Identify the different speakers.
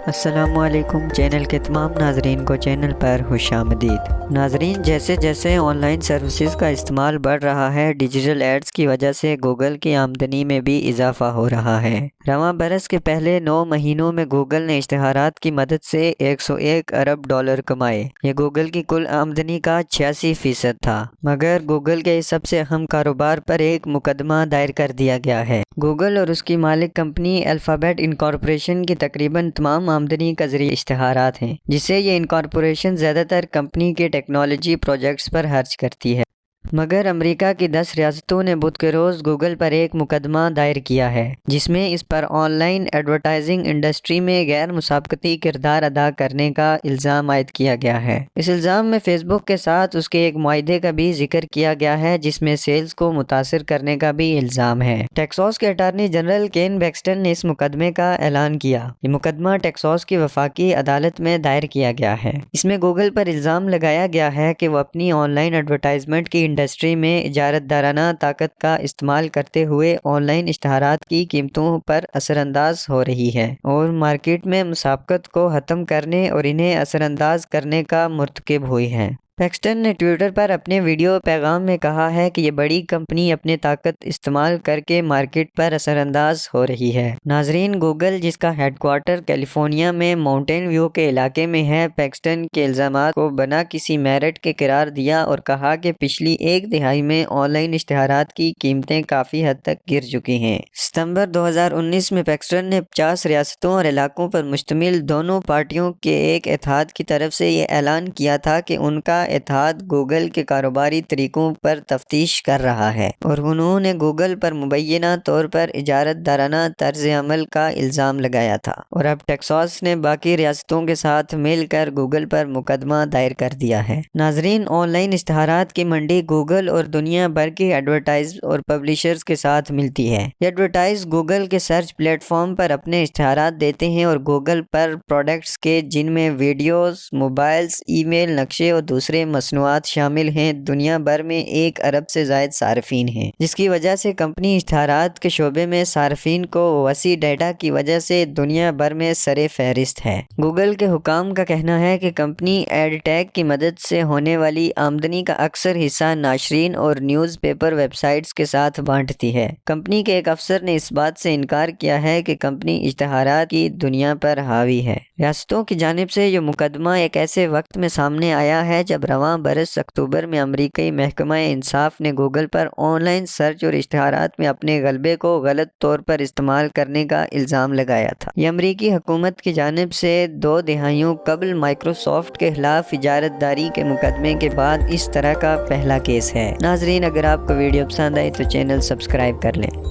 Speaker 1: السلام علیکم چینل کے تمام ناظرین کو چینل پر خوش آمدید۔ ناظرین، جیسے جیسے آن لائن سروسز کا استعمال بڑھ رہا ہے، ڈیجیٹل ایڈز کی وجہ سے گوگل کی آمدنی میں بھی اضافہ ہو رہا ہے۔ رواں برس کے پہلے 9 مہینوں میں گوگل نے اشتہارات کی مدد سے 101 ارب ڈالر کمائے۔ یہ گوگل کی کل آمدنی کا 86% تھا، مگر گوگل کے سب سے اہم کاروبار پر ایک مقدمہ دائر کر دیا گیا ہے۔ گوگل اور اس کی مالک کمپنی الفابیٹ انکارپوریشن کی تقریباً تمام آمدنی کا ذریعہ اشتہارات ہیں، جسے یہ انکارپوریشن زیادہ تر کمپنی کے ٹیکنالوجی پروجیکٹس پر خرچ کرتی ہے۔ مگر امریکہ کی 10 ریاستوں نے بدھ کے روز گوگل پر ایک مقدمہ دائر کیا ہے، جس میں اس پر آن لائن ایڈورٹائزنگ انڈسٹری میں غیر مسابقتی کردار ادا کرنے کا الزام عائد کیا گیا ہے۔ اس الزام میں فیس بک کے ساتھ اس کے ایک معاہدے کا بھی ذکر کیا گیا ہے، جس میں سیلز کو متاثر کرنے کا بھی الزام ہے۔ ٹیکساس کے اٹارنی جنرل کین بیکسٹن نے اس مقدمے کا اعلان کیا۔ یہ مقدمہ ٹیکساس کی وفاقی عدالت میں دائر کیا گیا ہے۔ اس میں گوگل پر الزام لگایا گیا ہے کہ وہ اپنی آن لائن ایڈورٹائزمنٹ کی انڈسٹری میں اجارت دارانہ طاقت کا استعمال کرتے ہوئے آن لائن اشتہارات کی قیمتوں پر اثر انداز ہو رہی ہے اور مارکیٹ میں مسابقت کو ختم کرنے اور انہیں اثر انداز کرنے کا مرتکب ہوئی ہے۔ بیکسٹن نے ٹویٹر پر اپنے ویڈیو پیغام میں کہا ہے کہ یہ بڑی کمپنی اپنے طاقت استعمال کر کے مارکیٹ پر اثر انداز ہو رہی ہے۔ ناظرین، گوگل، جس کا ہیڈ کوارٹر کیلیفورنیا میں ماؤنٹین ویو کے علاقے میں ہے، بیکسٹن کے الزامات کو بنا کسی میرٹ کے قرار دیا اور کہا کہ پچھلی ایک دہائی میں آن لائن اشتہارات کی قیمتیں کافی حد تک گر چکی ہیں۔ ستمبر 2019 میں بیکسٹن نے 50 ریاستوں اور علاقوں پر مشتمل دونوں پارٹیوں کے ایک اتحاد کی طرف سے یہ اعلان کیا تھا کہ ان کا اتحاد گوگل کے کاروباری طریقوں پر تفتیش کر رہا ہے، اور انہوں نے گوگل پر مبینہ طور پر اجارت دارانہ طرز عمل کا الزام لگایا تھا، اور اب ٹیکساس نے باقی ریاستوں کے ساتھ مل کر گوگل پر مقدمہ دائر کر دیا ہے۔ ناظرین، آن لائن اشتہارات کی منڈی گوگل اور دنیا بھر کے ایڈورٹائز اور پبلیشرز کے ساتھ ملتی ہے۔ یہ ایڈورٹائز گوگل کے سرچ پلیٹ فارم پر اپنے اشتہارات دیتے ہیں اور گوگل پر پروڈکٹس کے، جن میں ویڈیوز، موبائلز، ای میل، نقشے اور دوسرے مصنوعات شامل ہیں، دنیا بھر میں 1 ارب سے زائد صارفین ہیں، جس کی وجہ سے کمپنی اشتہارات کے شعبے میں صارفین کو وسیع ڈیٹا کی وجہ سے دنیا بھر میں سر فہرست ہے۔ گوگل کے حکام کا کہنا ہے کہ کمپنی ایڈ ٹیک کی مدد سے ہونے والی آمدنی کا اکثر حصہ ناشرین اور نیوز پیپر ویب سائٹس کے ساتھ بانٹتی ہے۔ کمپنی کے ایک افسر نے اس بات سے انکار کیا ہے کہ کمپنی اشتہارات کی دنیا پر حاوی ہے۔ ریاستوں کی جانب سے یہ مقدمہ ایک ایسے وقت میں سامنے آیا ہے جب رواں برس اکتوبر میں امریکی محکمہ انصاف نے Google per on line search اور اشتہارات میں اپنے غلبے کو غلط طور پر استعمال کرنے کا الزام لگایا تھا۔ یہ امریکی حکومت کی جانب سے 2 دہائیوں قبل مائیکروسافٹ کے خلاف اجارت داری کے مقدمے کے بعد اس طرح کا پہلا کیس ہے۔ ناظرین، اگر آپ کو ویڈیو پسند آئی تو چینل سبسکرائب کر لیں۔